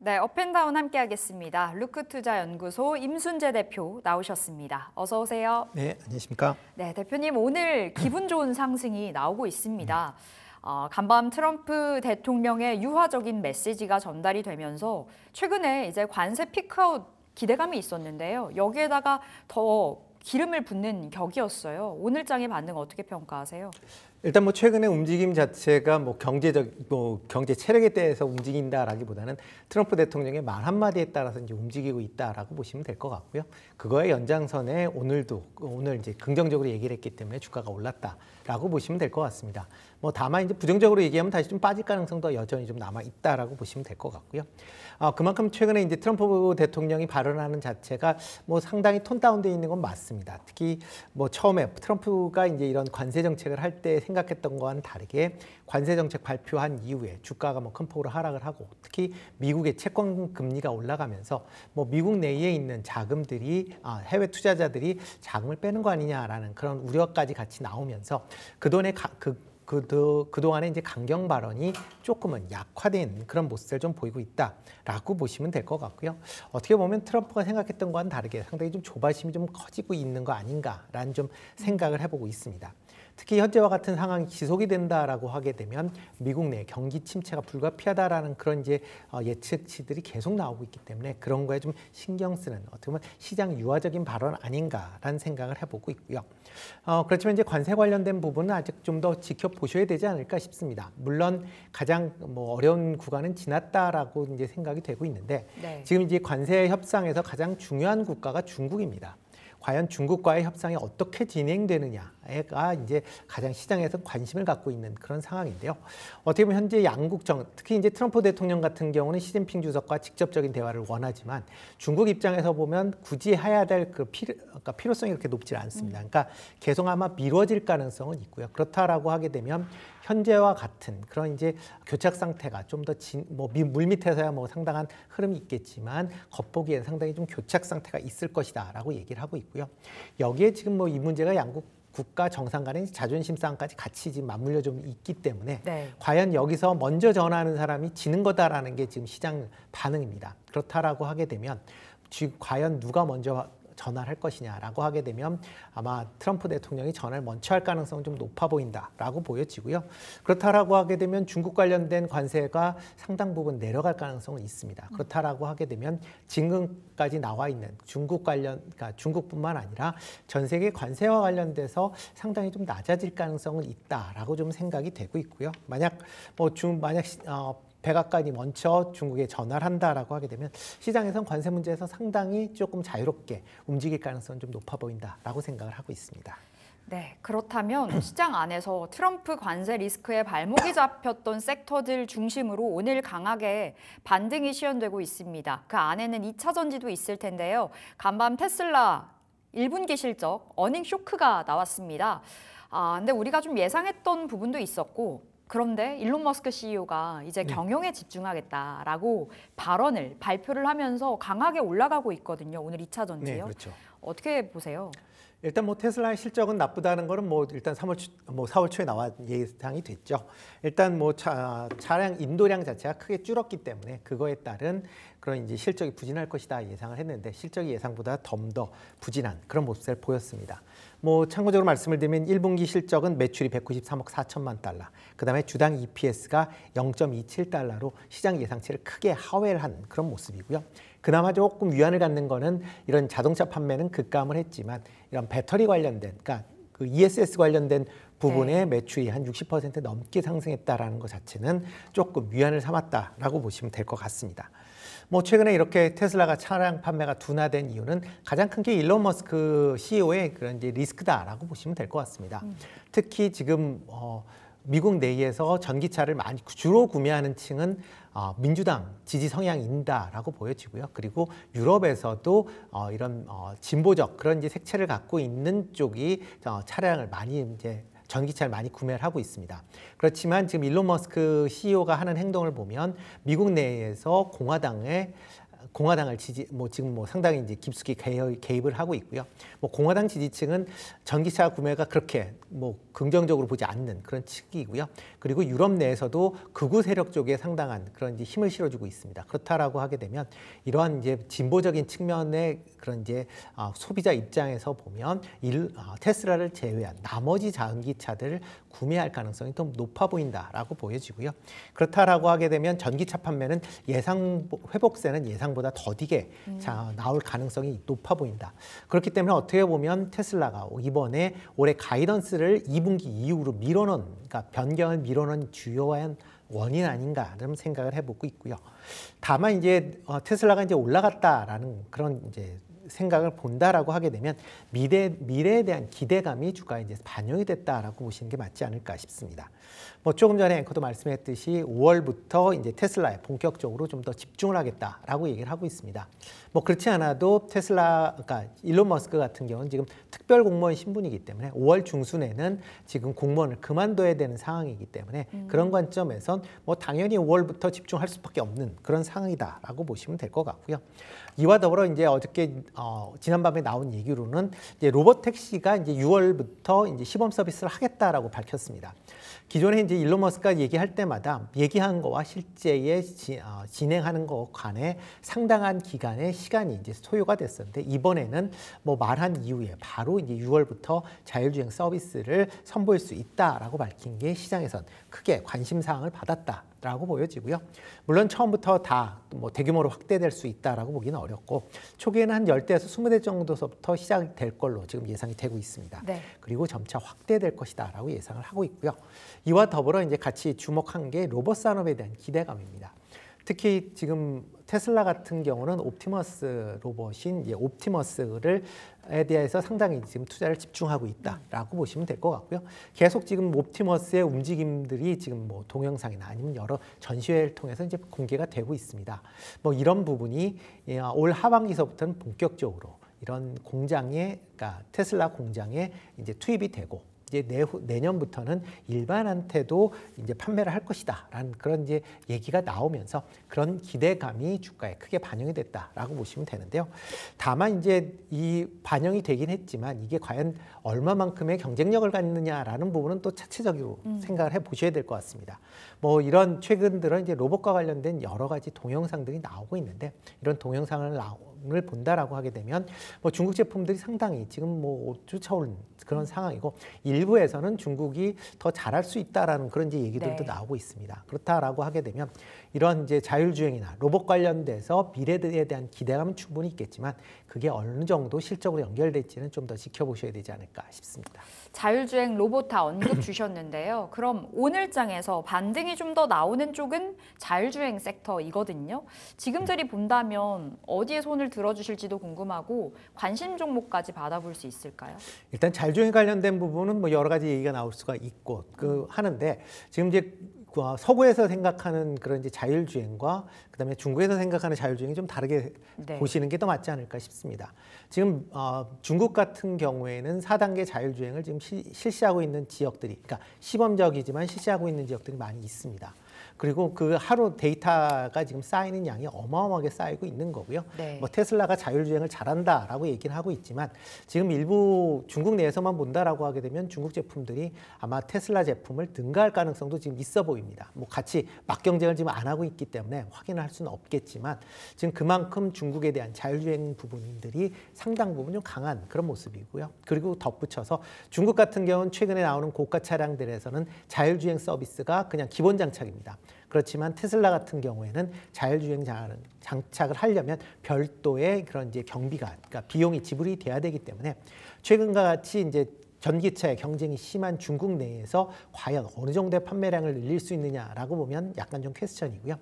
네, 업앤다운 함께 하겠습니다. 루크투자연구소 임순재 대표 나오셨습니다. 어서 오세요. 네, 안녕하십니까? 네, 대표님 오늘 기분 좋은 상승이 나오고 있습니다. 간밤 트럼프 대통령의 유화적인 메시지가 전달이 되면서 최근에 이제 관세 피크아웃 기대감이 있었는데요. 여기에다가 더 기름을 붓는 격이었어요. 오늘 장의 반응 어떻게 평가하세요? 일단 최근에 움직임 자체가 경제 체력에 대해서 움직인다라기보다는 트럼프 대통령의 말 한마디에 따라서 이제 움직이고 있다라고 보시면 될 것 같고요. 그거의 연장선에 오늘 이제 긍정적으로 얘기를 했기 때문에 주가가 올랐다라고 보시면 될 것 같습니다. 다만 이제 부정적으로 얘기하면 다시 좀 빠질 가능성도 여전히 좀 남아 있다라고 보시면 될 것 같고요. 그만큼 최근에 이제 트럼프 대통령이 발언하는 자체가 상당히 톤 다운되어 있는 건 맞습니다. 특히 처음에 트럼프가 이제 이런 관세 정책을 할 때 생각했던 거와는 다르게 관세 정책 발표한 이후에 주가가 큰 폭으로 하락을 하고, 특히 미국의 채권 금리가 올라가면서 미국 내에 있는 자금들이 해외 투자자들이 자금을 빼는 거 아니냐라는 그런 우려까지 같이 나오면서 그동안에 이제 강경 발언이 조금은 약화된 그런 모습을 좀 보이고 있다라고 보시면 될 것 같고요. 어떻게 보면 트럼프가 생각했던 거와는 다르게 상당히 좀 조바심이 좀 커지고 있는 거 아닌가라는 좀 생각을 해보고 있습니다. 특히 현재와 같은 상황이 지속이 된다라고 하게 되면 미국 내 경기 침체가 불가피하다라는 그런 이제 예측치들이 계속 나오고 있기 때문에 그런 거에 좀 신경 쓰는, 어떻게 보면 시장 유화적인 발언 아닌가라는 생각을 해보고 있고요. 그렇지만 이제 관세 관련된 부분은 아직 좀 더 지켜보셔야 되지 않을까 싶습니다. 물론 가장 어려운 구간은 지났다라고 이제 생각이 되고 있는데, 네. 지금 이제 관세 협상에서 가장 중요한 국가가 중국입니다. 과연 중국과의 협상이 어떻게 진행되느냐가 이제 가장 시장에서 관심을 갖고 있는 그런 상황인데요. 어떻게 보면 현재 특히 이제 트럼프 대통령 같은 경우는 시진핑 주석과 직접적인 대화를 원하지만 중국 입장에서 보면 굳이 해야 될 그러니까 필요성이 그렇게 높지 않습니다. 그러니까 계속 아마 미뤄질 가능성은 있고요. 그렇다라고 하게 되면 현재와 같은 그런 이제 교착 상태가 좀 더 물 밑에서야 상당한 흐름이 있겠지만 겉보기에는 상당히 좀 교착 상태가 있을 것이다라고 얘기를 하고 있고요. 여기에 지금 이 문제가 양국 국가 정상 간의 자존심 싸움까지 같이 지금 맞물려 좀 있기 때문에, 네. 과연 여기서 먼저 전화하는 사람이 지는 거다라는 게 지금 시장 반응입니다. 그렇다라고 하게 되면 과연 누가 먼저 전화를 할 것이냐라고 하게 되면 아마 트럼프 대통령이 전화를 먼저 할 가능성은 좀 높아 보인다라고 보여지고요. 그렇다라고 하게 되면 중국 관련된 관세가 상당 부분 내려갈 가능성은 있습니다. 그렇다라고 하게 되면 지금까지 나와 있는 그러니까 중국뿐만 아니라 전 세계 관세와 관련돼서 상당히 좀 낮아질 가능성은 있다라고 좀 생각이 되고 있고요. 만약 백악관이 먼저 중국에 전화를 한다라고 하게 되면 시장에선 관세 문제에서 상당히 조금 자유롭게 움직일 가능성은 좀 높아 보인다라고 생각을 하고 있습니다. 네, 그렇다면 시장 안에서 트럼프 관세 리스크에 발목이 잡혔던 섹터들 중심으로 오늘 강하게 반등이 시현되고 있습니다. 그 안에는 2차 전지도 있을 텐데요. 간밤 테슬라 1분기 실적 어닝 쇼크가 나왔습니다. 근데 우리가 좀 예상했던 부분도 있었고, 그런데 일론 머스크 CEO가 이제 경영에 집중하겠다라고 발표를 하면서 강하게 올라가고 있거든요. 오늘 2차 전지요. 네, 그렇죠. 어떻게 보세요? 일단 테슬라의 실적은 나쁘다는 거는 일단 4월 초에 예상이 됐죠. 일단 차량 인도량 자체가 크게 줄었기 때문에 그거에 따른 그런 이제 실적이 부진할 것이다 예상을 했는데, 실적이 예상보다 좀 더 부진한 그런 모습을 보였습니다. 참고적으로 말씀을 드리면 1분기 실적은 매출이 193억 4천만 달러, 그 다음에 주당 EPS가 0.27달러로 시장 예상치를 크게 하회를 한 그런 모습이고요. 그나마 조금 위안을 갖는 거는 이런 자동차 판매는 급감을 했지만 이런 배터리 관련된, 그러니까 그 ESS 관련된 부분의 매출이 한 60% 넘게 상승했다라는 것 자체는 조금 위안을 삼았다라고 보시면 될 것 같습니다. 최근에 이렇게 테슬라가 차량 판매가 둔화된 이유는 가장 큰 게 일론 머스크 CEO의 그런 이제 리스크다라고 보시면 될 것 같습니다. 특히 지금 미국 내에서 전기차를 주로 구매하는 층은 민주당 지지 성향인다라고 보여지고요. 그리고 유럽에서도 이런 진보적 그런 이제 색채를 갖고 있는 쪽이 차량을 전기차를 많이 구매를 하고 있습니다. 그렇지만 지금 일론 머스크 CEO가 하는 행동을 보면 미국 내에서 공화당의 공화당을 지금 상당히 이제 깊숙이 개입을 하고 있고요. 공화당 지지층은 전기차 구매가 그렇게 긍정적으로 보지 않는 그런 측이고요. 그리고 유럽 내에서도 극우 세력 쪽에 상당한 그런 이제 힘을 실어주고 있습니다. 그렇다라고 하게 되면 이러한 이제 진보적인 측면의 그런 이제 소비자 입장에서 보면 테슬라를 제외한 나머지 전기차들을 구매할 가능성이 더 높아 보인다라고 보여지고요. 그렇다라고 하게 되면 전기차 판매는 회복세는 예상보다 더디게 나올 가능성이 높아 보인다. 그렇기 때문에 어떻게 보면 테슬라가 이번에 올해 가이던스를 2분기 이후로 그러니까 변경을 밀어넣은 주요한 원인 아닌가라는 생각을 해보고 있고요. 다만 이제 테슬라가 이제 올라갔다라는 그런 이제 생각을 본다라고 하게 되면 미래에 대한 기대감이 주가에 이제 반영이 됐다라고 보시는 게 맞지 않을까 싶습니다. 조금 전에 앵커도 말씀했듯이 5월부터 이제 테슬라에 본격적으로 좀 더 집중을 하겠다라고 얘기를 하고 있습니다. 그렇지 않아도 그러니까 일론 머스크 같은 경우는 지금 특별 공무원 신분이기 때문에 5월 중순에는 지금 공무원을 그만둬야 되는 상황이기 때문에 그런 관점에선 당연히 5월부터 집중할 수밖에 없는 그런 상황이다라고 보시면 될 것 같고요. 이와 더불어 이제 어저께 지난밤에 나온 얘기로는 이제 로봇 택시가 이제 6월부터 이제 시범 서비스를 하겠다라고 밝혔습니다. 기존에 이제 일론 머스크가 얘기할 때마다 얘기한 거와 실제에 진행하는 것 간에 상당한 기간의 시간이 이제 소요가 됐었는데 이번에는 말한 이후에 바로 이제 6월부터 자율주행 서비스를 선보일 수 있다라고 밝힌 게 시장에선 크게 관심 사항을 받았다라고 보여지고요. 물론 처음부터 다 대규모로 확대될 수 있다라고 보기는 어렵고 초기에는 한 10대에서 20대 정도서부터 시작될 걸로 지금 예상이 되고 있습니다. 네. 그리고 점차 확대될 것이다라고 예상을 하고 있고요. 이와 더불어 이제 같이 주목한 게 로봇 산업에 대한 기대감입니다. 특히 지금 테슬라 같은 경우는 옵티머스 로봇인 이제 옵티머스에 대해서 상당히 지금 투자를 집중하고 있다라고 보시면 될 것 같고요. 계속 지금 옵티머스의 움직임들이 지금 동영상이나 아니면 여러 전시회를 통해서 이제 공개가 되고 있습니다. 이런 부분이 올 하반기서부터는 본격적으로 이런 공장에, 그러니까 테슬라 공장에 이제 투입이 되고 이제 내년부터는 일반한테도 이제 판매를 할 것이다라는 그런 이제 얘기가 나오면서 그런 기대감이 주가에 크게 반영이 됐다라고 보시면 되는데요. 다만 이제 이 반영이 되긴 했지만 이게 과연 얼마만큼의 경쟁력을 갖느냐라는 부분은 또 차치적으로 생각을 해보셔야 될 것 같습니다. 이런 최근 들어 이제 로봇과 관련된 여러 가지 동영상들이 나오고 있는데 이런 동영상을 본다라고 하게 되면 중국 제품들이 상당히 지금 쫓아오는 그런 상황이고 일부에서는 중국이 더 잘할 수 있다라는 그런 이제 얘기들도 나오고 있습니다. 그렇다라고 하게 되면 이런 이제 자율주행이나 로봇 관련돼서 미래에 대한 기대감은 충분히 있겠지만 그게 어느 정도 실적으로 연결될지는 좀 더 지켜보셔야 되지 않을까 싶습니다. 자율주행 로봇 다 언급 주셨는데요. 그럼 오늘장에서 반등이 좀 더 나오는 쪽은 자율주행 섹터이거든요. 지금들이 본다면 어디에 손을 들어주실지도 궁금하고 관심 종목까지 받아볼 수 있을까요? 일단 자율주행 관련된 부분은 여러 가지 얘기가 나올 수가 있고 하는데 지금 이제 서구에서 생각하는 그런 이제 자율주행과 그다음에 중국에서 생각하는 자율주행이 좀 다르게 보시는 게 더 맞지 않을까 싶습니다. 지금 중국 같은 경우에는 4단계 자율주행을 지금 실시하고 있는 지역들이, 그러니까 시범적이지만 실시하고 있는 지역들이 많이 있습니다. 그리고 그 하루 데이터가 지금 쌓이는 양이 어마어마하게 쌓이고 있는 거고요. 테슬라가 자율주행을 잘한다라고 얘기는 하고 있지만 지금 일부 중국 내에서만 본다라고 하게 되면 중국 제품들이 아마 테슬라 제품을 능가할 가능성도 지금 있어 보입니다. 같이 막 경쟁을 지금 안 하고 있기 때문에 확인을 할 수는 없겠지만 지금 그만큼 중국에 대한 자율주행 부분들이 상당 부분 좀 강한 그런 모습이고요. 그리고 덧붙여서 중국 같은 경우는 최근에 나오는 고가 차량들에서는 자율주행 서비스가 그냥 기본 장착입니다. 그렇지만 테슬라 같은 경우에는 자율주행 장착을 하려면 별도의 그런 이제 경비가, 그러니까 비용이 지불이 돼야 되기 때문에 최근과 같이 이제 전기차의 경쟁이 심한 중국 내에서 과연 어느 정도의 판매량을 늘릴 수 있느냐라고 보면 약간 좀 퀘스천이고요.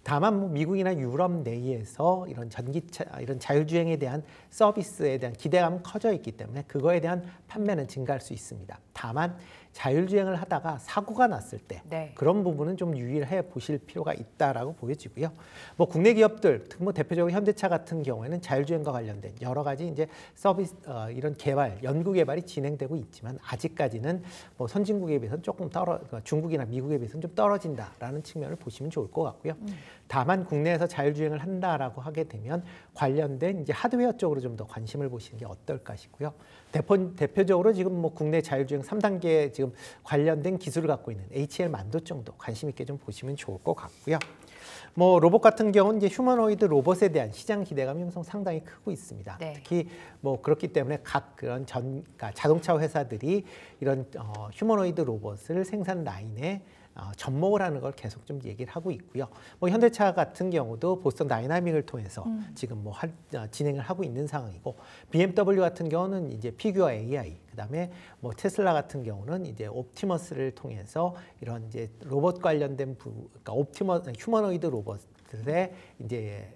다만 미국이나 유럽 내에서 이런 전기차, 이런 자율주행에 대한 서비스에 대한 기대감은 커져 있기 때문에 그거에 대한 판매는 증가할 수 있습니다. 다만 자율주행을 하다가 사고가 났을 때 그런 부분은 좀 유의해 보실 필요가 있다라고 보여지고요. 국내 기업들, 대표적으로 현대차 같은 경우에는 자율주행과 관련된 여러 가지 이제 서비스 이런 연구 개발이 진행되고 있지만 아직까지는 선진국에 비해서는 조금 중국이나 미국에 비해서는 좀 떨어진다라는 측면을 보시면 좋을 것 같고요. 다만 국내에서 자율주행을 한다라고 하게 되면 관련된 이제 하드웨어 쪽으로 좀 더 관심을 보시는 게 어떨까 싶고요. 대표적으로 지금 뭐 국내 자율주행 3단계 지금 관련된 기술을 갖고 있는 HL 만도 정도 관심 있게 좀 보시면 좋을 것 같고요. 뭐 로봇 같은 경우는 이제 휴머노이드 로봇에 대한 시장 기대감이 상당히 크고 있습니다. 네. 특히 뭐 그렇기 때문에 각 그런 그러니까 자동차 회사들이 이런 휴머노이드 로봇을 생산 라인에 접목을 하는 걸 계속 좀 얘기를 하고 있고요. 뭐 현대차 같은 경우도 보스턴 다이나믹을 통해서 지금 뭐 진행을 하고 있는 상황이고, BMW 같은 경우는 이제 피규어 AI, 그다음에 뭐 테슬라 같은 경우는 이제 옵티머스를 통해서 이런 이제 로봇 관련된 그러니까 휴머노이드 로봇들의 이제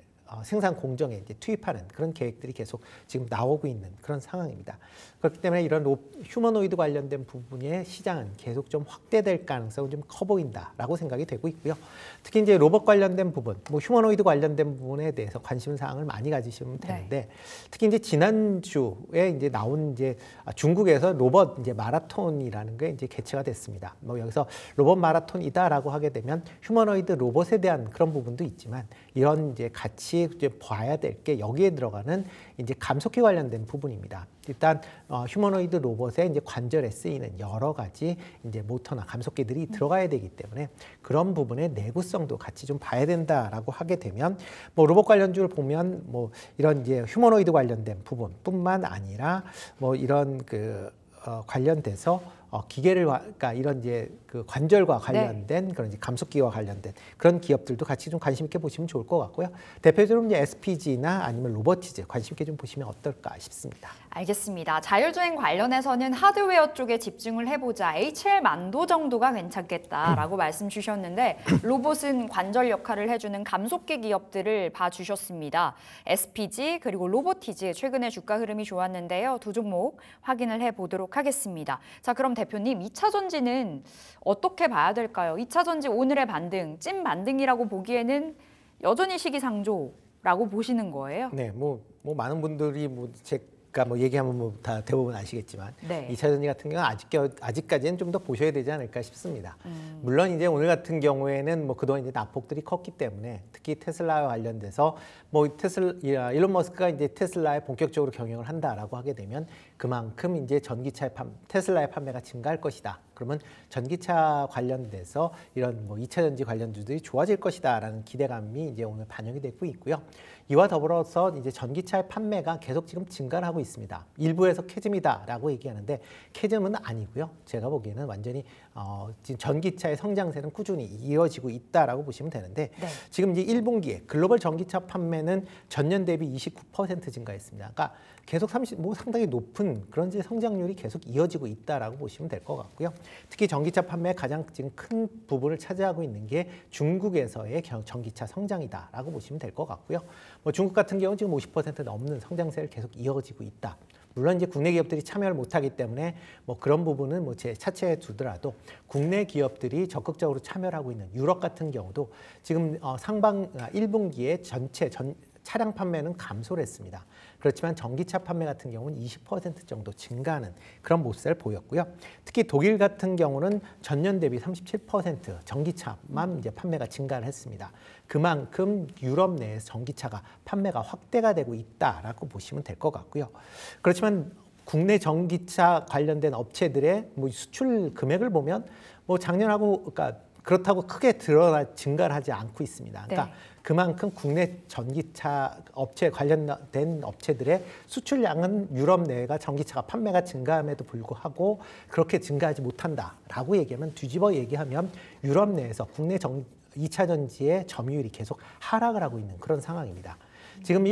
생산 공정에 이제 투입하는 그런 계획들이 계속 지금 나오고 있는 그런 상황입니다. 그렇기 때문에 이런 휴머노이드 관련된 부분의 시장은 계속 좀 확대될 가능성은 좀 커 보인다라고 생각이 되고 있고요. 특히 이제 로봇 관련된 부분, 뭐 휴머노이드 관련된 부분에 대해서 관심 사항을 많이 가지시면 되는데, 네. 특히 이제 지난주에 이제 나온 이제 중국에서 로봇 이제 마라톤이라는 게 이제 개최가 됐습니다. 뭐 여기서 로봇 마라톤이다라고 하게 되면 휴머노이드 로봇에 대한 그런 부분도 있지만, 이런 이제 같이 이제 봐야 될 게 여기에 들어가는 이제 감속기 관련된 부분입니다. 일단 휴머노이드 로봇에 이제 관절에 쓰이는 여러 가지 이제 모터나 감속기들이 들어가야 되기 때문에 그런 부분의 내구성도 같이 좀 봐야 된다라고 하게 되면, 뭐 로봇 관련주를 보면 뭐 이런 이제 휴머노이드 관련된 부분뿐만 아니라 뭐 이런 관련돼서 기계를 그러니까 이런 이제 그 관절과 관련된 그런 이제 감속기와 관련된 그런 기업들도 같이 좀 관심 있게 보시면 좋을 것 같고요. 대표적으로 이제 SPG나 아니면 로버티즈 관심 있게 좀 보시면 어떨까 싶습니다. 알겠습니다. 자율주행 관련해서는 하드웨어 쪽에 집중을 해보자. HL 만도 정도가 괜찮겠다라고 말씀 주셨는데, 로봇은 관절 역할을 해주는 감속기 기업들을 봐주셨습니다. SPG 그리고 로보티즈 최근에 주가 흐름이 좋았는데요. 두 종목 확인을 해보도록 하겠습니다. 자, 그럼 대표님, 2차 전지는 어떻게 봐야 될까요? 2차 전지 오늘의 반등, 찐 반등이라고 보기에는 여전히 시기상조라고 보시는 거예요? 네, 뭐 많은 분들이 제가 뭐 얘기하면 뭐 다 대부분 아시겠지만, 네. 2차 전지 같은 경우는 아직까지는 좀 더 보셔야 되지 않을까 싶습니다. 물론 이제 오늘 같은 경우에는 뭐 그동안 이제 낙폭들이 컸기 때문에, 특히 테슬라와 관련돼서 뭐 일론 머스크가 이제 테슬라에 본격적으로 경영을 한다라고 하게 되면 그만큼 이제 테슬라의 판매가 증가할 것이다. 그러면 전기차 관련돼서 이런 뭐 2차 전지 관련주들이 좋아질 것이다라는 기대감이 이제 오늘 반영이 되고 있고요. 이와 더불어서 이제 전기차의 판매가 계속 지금 증가를 하고 있습니다. 일부에서 캐즘이다라고 얘기하는데 캐즘은 아니고요. 제가 보기에는 완전히 지금 전기차의 성장세는 꾸준히 이어지고 있다라고 보시면 되는데, 네. 지금 이제 1분기에 글로벌 전기차 판매는 전년 대비 29% 증가했습니다. 그러니까 계속 상당히 높은 그런 이제 성장률이 계속 이어지고 있다라고 보시면 될 것 같고요. 특히 전기차 판매의 가장 지금 큰 부분을 차지하고 있는 게 중국에서의 전기차 성장이다라고 보시면 될 것 같고요. 뭐 중국 같은 경우는 지금 50% 넘는 성장세를 계속 이어지고 있다. 물론 이제 국내 기업들이 참여를 못하기 때문에 뭐 그런 부분은 뭐 차치해 두더라도, 국내 기업들이 적극적으로 참여를 하고 있는 유럽 같은 경우도 지금 1분기에 전체 차량 판매는 감소를 했습니다. 그렇지만 전기차 판매 같은 경우는 20% 정도 증가하는 그런 모습을 보였고요. 특히 독일 같은 경우는 전년 대비 37% 전기차만 이제 판매가 증가를 했습니다. 그만큼 유럽 내에서 전기차가 판매가 확대가 되고 있다라고 보시면 될 것 같고요. 그렇지만 국내 전기차 관련된 업체들의 뭐 수출 금액을 보면 뭐 작년하고 그러니까 그렇다고 크게 증가를 하지 않고 있습니다. 그러니까 네. 그만큼 국내 전기차 업체 관련된 업체들의 수출량은 유럽 내가 전기차가 판매가 증가함에도 불구하고 그렇게 증가하지 못한다라고 얘기하면, 뒤집어 얘기하면 유럽 내에서 국내 2차 전지의 점유율이 계속 하락을 하고 있는 그런 상황입니다. 지금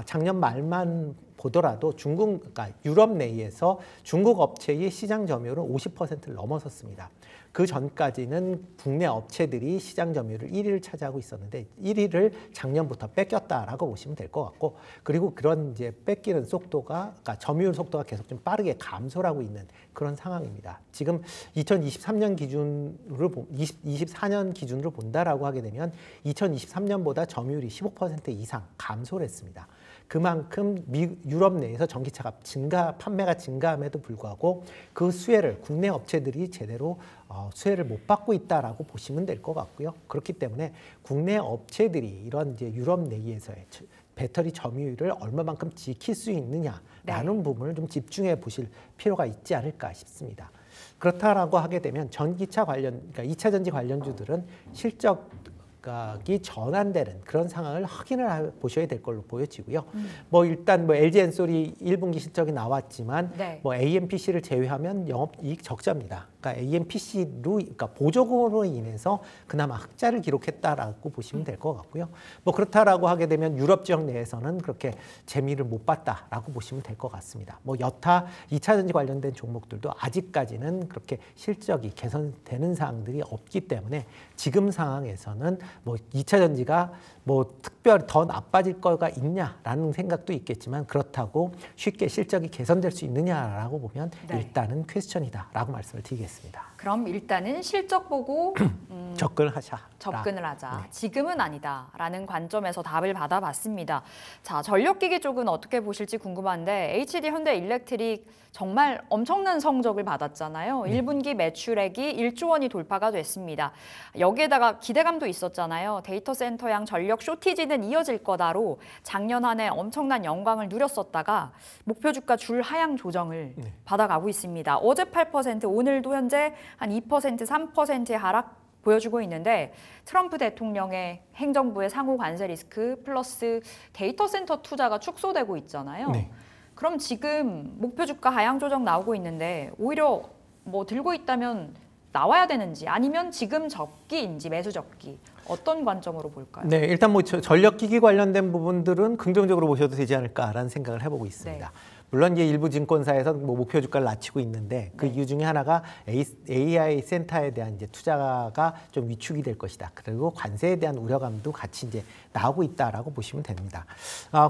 작년 말만 보더라도 그러니까 유럽 내에서 중국 업체의 시장 점유율은 50%를 넘어섰습니다. 그 전까지는 국내 업체들이 시장 점유율을 1위를 차지하고 있었는데 1위를 작년부터 뺏겼다라고 보시면 될 것 같고, 그리고 그런 이제 뺏기는 속도가, 그러니까 점유율 속도가 계속 좀 빠르게 감소를 하고 있는 그런 상황입니다. 지금 2023년 기준으로 24년 기준으로 본다라고 하게 되면 2023년보다 점유율이 15% 이상 감소를 했습니다. 그만큼 유럽 내에서 전기차가 판매가 증가함에도 불구하고 그 수혜를 국내 업체들이 제대로 수혜를 못 받고 있다라고 보시면 될 것 같고요. 그렇기 때문에 국내 업체들이 이런 이제 유럽 내에서의 배터리 점유율을 얼마만큼 지킬 수 있느냐라는 부분을 좀 집중해 보실 필요가 있지 않을까 싶습니다. 그렇다라고 하게 되면 전기차 그러니까 2차 전지 관련주들은 실적이 전환되는 그런 상황을 확인을 보셔야 될 걸로 보여지고요. 뭐 일단 뭐 LG 엔솔이 1분기 실적이 나왔지만 네. 뭐 AMPC를 제외하면 영업이익 적자입니다. 그러니까 그러니까 보조금으로 인해서 그나마 흑자를 기록했다라고 보시면 될 것 같고요. 뭐 그렇다라고 하게 되면 유럽 지역 내에서는 그렇게 재미를 못 봤다라고 보시면 될 것 같습니다. 뭐 여타 2차 전지 관련된 종목들도 아직까지는 그렇게 실적이 개선되는 사항들이 없기 때문에 지금 상황에서는 뭐 2차 전지가 뭐 특별히 더 나빠질 거가 있냐라는 생각도 있겠지만 그렇다고 쉽게 실적이 개선될 수 있느냐라고 보면 네. 일단은 퀘스천이다라고 말씀을 드리겠습니다. 그럼 일단은 실적 보고 접근을 하자. 네. 지금은 아니다라는 관점에서 답을 받아봤습니다. 자, 전력기기 쪽은 어떻게 보실지 궁금한데 HD 현대일렉트릭 정말 엄청난 성적을 받았잖아요. 1분기 매출액이 1조 원이 돌파가 됐습니다. 여기에다가 기대감도 있었잖아요. 데이터 센터양 전력 쇼티지는 이어질 거다로 작년 한 해 엄청난 영광을 누렸었다가 목표 주가 줄 하향 조정을 받아가고 있습니다. 어제 8%, 오늘도 현재 한 2%, 3%의 하락 보여주고 있는데 트럼프 대통령의 행정부의 상호 관세 리스크 플러스 데이터 센터 투자가 축소되고 있잖아요. 네. 그럼 지금 목표 주가 하향 조정 나오고 있는데 오히려 뭐 들고 있다면 나와야 되는지 아니면 지금 접기인지 매수 접기 어떤 관점으로 볼까요? 네, 일단 뭐 전력기기 관련된 부분들은 긍정적으로 보셔도 되지 않을까라는 생각을 해보고 있습니다. 네. 물론 이제 일부 증권사에서 뭐 목표 주가를 낮추고 있는데 그 이유 중에 하나가 AI 센터에 대한 이제 투자가 좀 위축이 될 것이다. 그리고 관세에 대한 우려감도 같이 이제 나오고 있다라고 보시면 됩니다.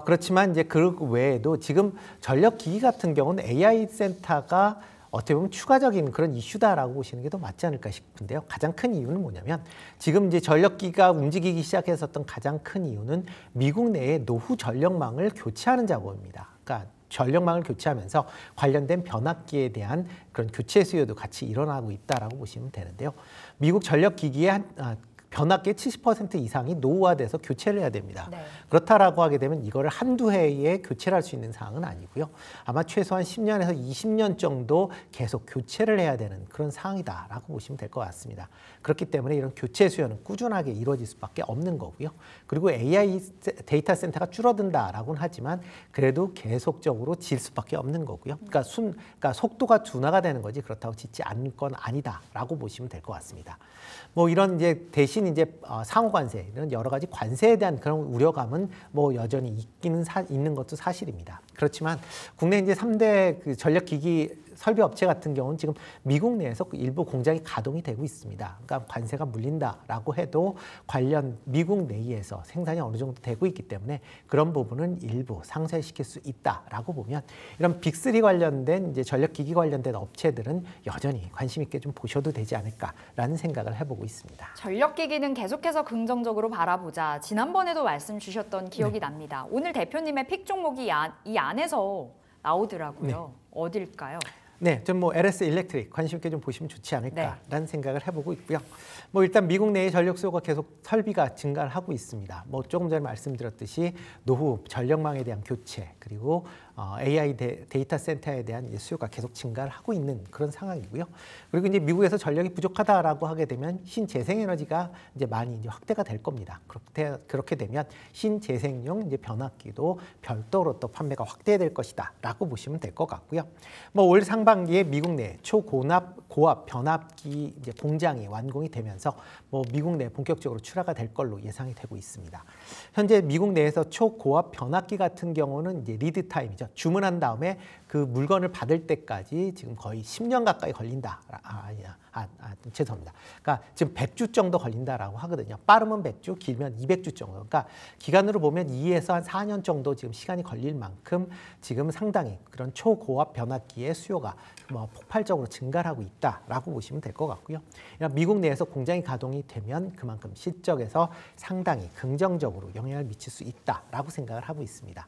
그렇지만 이제 그 외에도 지금 전력기기 같은 경우는 AI 센터가 어떻게 보면 추가적인 그런 이슈다라고 보시는 게 더 맞지 않을까 싶은데요. 가장 큰 이유는 뭐냐면 지금 이제 전력기가 움직이기 시작했었던 가장 큰 이유는 미국 내의 노후 전력망을 교체하는 작업입니다. 그러니까 전력망을 교체하면서 관련된 변압기에 대한 그런 교체 수요도 같이 일어나고 있다라고 보시면 되는데요. 미국 전력기기의 변압기의 70% 이상이 노후화돼서 교체를 해야 됩니다. 네. 그렇다라고 하게 되면 이거를 한두 해에 교체를 할 수 있는 사항은 아니고요. 아마 최소한 10년에서 20년 정도 계속 교체를 해야 되는 그런 상황이다라고 보시면 될 것 같습니다. 그렇기 때문에 이런 교체 수요는 꾸준하게 이루어질 수밖에 없는 거고요. 그리고 AI 데이터 센터가 줄어든다라고는 하지만 그래도 계속적으로 질 수밖에 없는 거고요. 그러니까 속도가 둔화가 되는 거지 그렇다고 짓지 않을 건 아니다라고 보시면 될 것 같습니다. 뭐 이런 이제 대신 이제 상호 관세 이런 여러 가지 관세에 대한 그런 우려감은 뭐 여전히 있는 것도 사실입니다. 그렇지만 국내 이제 3대 그 전력기기 설비 업체 같은 경우는 지금 미국 내에서 일부 공장이 가동이 되고 있습니다. 그러니까 관세가 물린다라고 해도 관련 미국 내에서 생산이 어느 정도 되고 있기 때문에 그런 부분은 일부 상쇄시킬 수 있다라고 보면 이런 빅3 관련된 이제 전력기기 관련된 업체들은 여전히 관심 있게 좀 보셔도 되지 않을까라는 생각을 해보고 있습니다. 전력기기는 계속해서 긍정적으로 바라보자. 지난번에도 말씀 주셨던 기억이 납니다. 오늘 대표님의 픽 종목이 이 안에서 나오더라고요. 어딜까요? 네, 좀 뭐 LS 일렉트릭 관심 있게 좀 보시면 좋지 않을까라는 생각을 해보고 있고요. 뭐 일단 미국 내의 전력 수요가 계속 설비가 증가를 하고 있습니다. 뭐 조금 전에 말씀드렸듯이 노후 전력망에 대한 교체 그리고 AI 데이터 센터에 대한 이제 수요가 계속 증가를 하고 있는 그런 상황이고요. 그리고 이제 미국에서 전력이 부족하다라고 하게 되면 신재생에너지가 이제 많이 이제 확대가 될 겁니다. 그렇게 되면 신재생용 이제 변압기도 별도로 또 판매가 확대될 것이다라고 보시면 될 것 같고요. 뭐 올 상반기에 미국 내 고압 변압기 이제 공장이 완공이 되면서 뭐 미국 내 본격적으로 출하가 될 걸로 예상이 되고 있습니다. 현재 미국 내에서 초고압 변압기 같은 경우는 이제 리드 타임이죠. 주문한 다음에 그 물건을 받을 때까지 지금 거의 10년 가까이 걸린다. 죄송합니다. 그러니까 지금 100주 정도 걸린다라고 하거든요. 빠르면 100주, 길면 200주 정도. 그러니까 기간으로 보면 2에서 한 4년 정도 지금 시간이 걸릴 만큼 지금 상당히 그런 초고압 변압기의 수요가 뭐 폭발적으로 증가를 하고 있다라고 보시면 될 것 같고요. 미국 내에서 공장이 가동이 되면 그만큼 실적에서 상당히 긍정적으로 영향을 미칠 수 있다라고 생각을 하고 있습니다.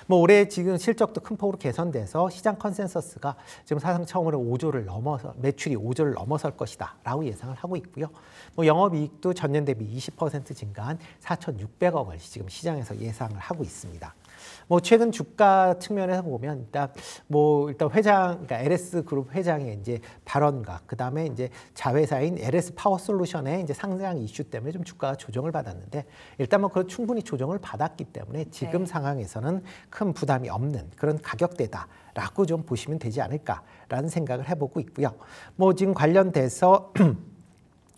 뭐 올해 지금 실적 실적도 큰 폭으로 개선돼서 시장 컨센서스가 지금 사상 처음으로 5조를 넘어서 매출이 5조를 넘어설 것이다라고 예상을 하고 있고요. 뭐 영업이익도 전년 대비 20% 증가한 4,600억 원을 지금 시장에서 예상을 하고 있습니다. 뭐 최근 주가 측면에서 보면 일단 회장, 그러니까 LS 그룹 회장의 이제 발언과 그다음에 이제 자회사인 LS 파워솔루션의 이제 상장 이슈 때문에 좀 주가가 조정을 받았는데 일단 뭐 그 충분히 조정을 받았기 때문에 지금 상황에서는 큰 부담이 없는 그런 가격대다라고 좀 보시면 되지 않을까라는 생각을 해보고 있고요. 뭐 지금 관련돼서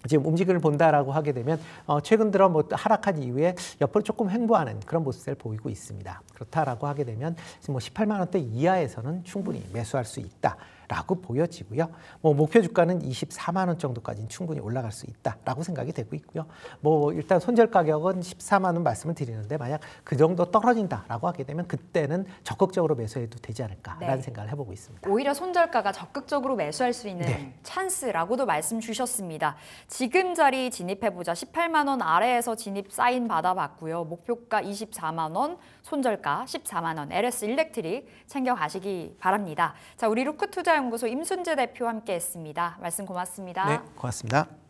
지금 움직임을 본다라고 하게 되면 최근 들어 뭐 하락한 이후에 옆으로 조금 횡보하는 그런 모습을 보이고 있습니다. 그렇다라고 하게 되면 지금 뭐 18만 원대 이하에서는 충분히 매수할 수 있다라고 보여지고요. 뭐 목표 주가는 24만 원 정도까지는 충분히 올라갈 수 있다라고 생각이 되고 있고요. 뭐 일단 손절 가격은 14만 원 말씀을 드리는데 만약 그 정도 떨어진다라고 하게 되면 그때는 적극적으로 매수해도 되지 않을까라는 생각을 해보고 있습니다. 오히려 손절가가 적극적으로 매수할 수 있는 찬스라고도 말씀 주셨습니다. 지금 자리 진입해보자 18만 원 아래에서 진입 사인 받아봤고요. 목표가 24만 원, 손절가 14만 원, LS 일렉트릭 챙겨가시기 바랍니다. 자, 우리 루크투자연구소 임순재 대표 함께했습니다. 말씀 고맙습니다. 네, 고맙습니다.